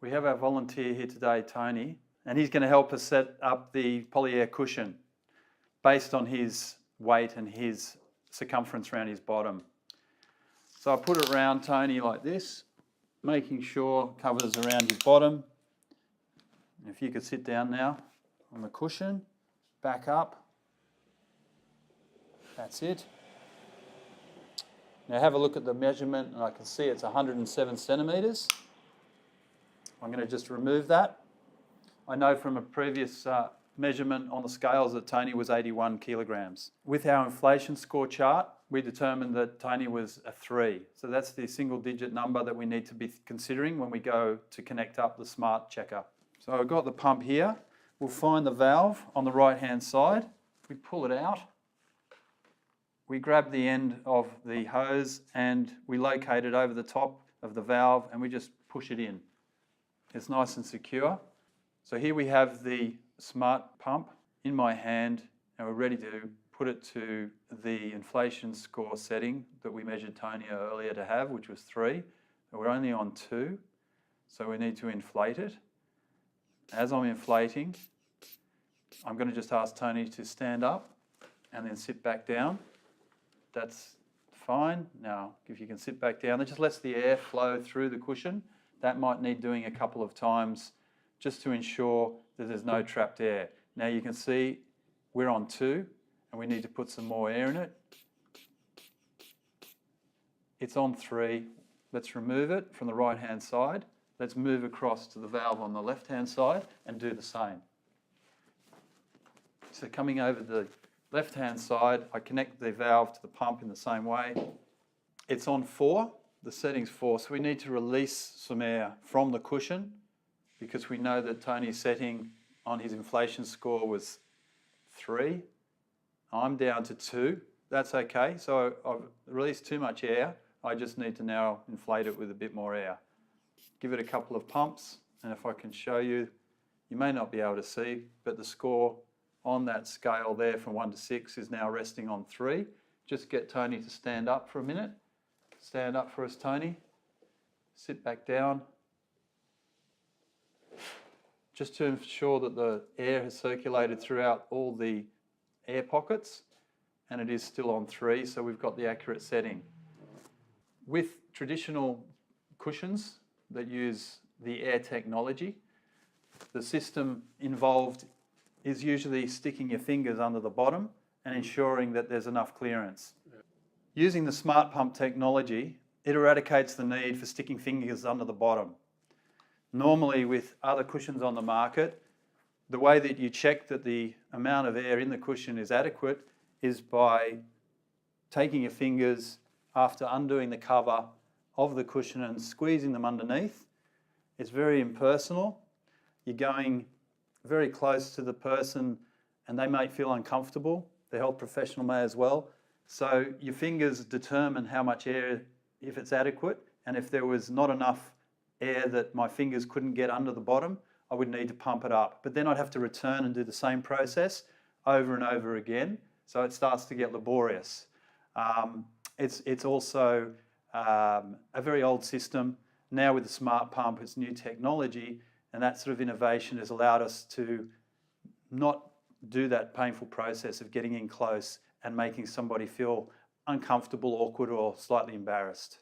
We have our volunteer here today, Tony, and he's going to help us set up the poly-air cushion based on his weight and his circumference around his bottom. So I put it around Tony like this, making sure it covers around his bottom. If you could sit down now on the cushion, back up. That's it. Now have a look at the measurement, and I can see it's 107 centimetres. I'm going to just remove that. I know from a previous measurement on the scales that Tony was 81 kilograms. With our inflation score chart, we determined that Tony was a 3. So that's the single digit number that we need to be considering when we go to connect up the smart checker. So I've got the pump here. We'll find the valve on the right hand side. We pull it out. We grab the end of the hose and we locate it over the top of the valve and we just push it in. It's nice and secure. So here we have the smart pump in my hand and we're ready to put it to the inflation score setting that we measured Tony earlier to have, which was 3. We're only on 2, so we need to inflate it. As I'm inflating, I'm going to just ask Tony to stand up and then sit back down. That's fine. Now, if you can sit back down, that just lets the air flow through the cushion. That might need doing a couple of times just to ensure that there's no trapped air. Now you can see we're on 2 and we need to put some more air in it. It's on 3. Let's remove it from the right hand side. Let's move across to the valve on the left hand side and do the same. So coming over the left hand side, I connect the valve to the pump in the same way. It's on 4. The setting's 4, so we need to release some air from the cushion because we know that Tony's setting on his inflation score was 3. I'm down to 2. That's okay. So I've released too much air. I just need to now inflate it with a bit more air. Give it a couple of pumps, and if I can show you, you may not be able to see, but the score on that scale there from 1 to 6 is now resting on 3. Just get Tony to stand up for a minute. Stand up for us, Tony. Sit back down. Just to ensure that the air has circulated throughout all the air pockets, and it is still on 3, so we've got the accurate setting. With traditional cushions that use the air technology, the system involved is usually sticking your fingers under the bottom and ensuring that there's enough clearance. Using the smart pump technology, it eradicates the need for sticking fingers under the bottom. Normally with other cushions on the market, the way that you check that the amount of air in the cushion is adequate is by taking your fingers after undoing the cover of the cushion and squeezing them underneath. It's very impersonal. You're going very close to the person and they may feel uncomfortable. The health professional may as well. So your fingers determine how much air, if it's adequate, and if there was not enough air that my fingers couldn't get under the bottom, I would need to pump it up. But then I'd have to return and do the same process over and over again, so it starts to get laborious. It's also a very old system. Now with the smart pump, it's new technology, and that sort of innovation has allowed us to not do that painful process of getting in close and making somebody feel uncomfortable, awkward, or slightly embarrassed.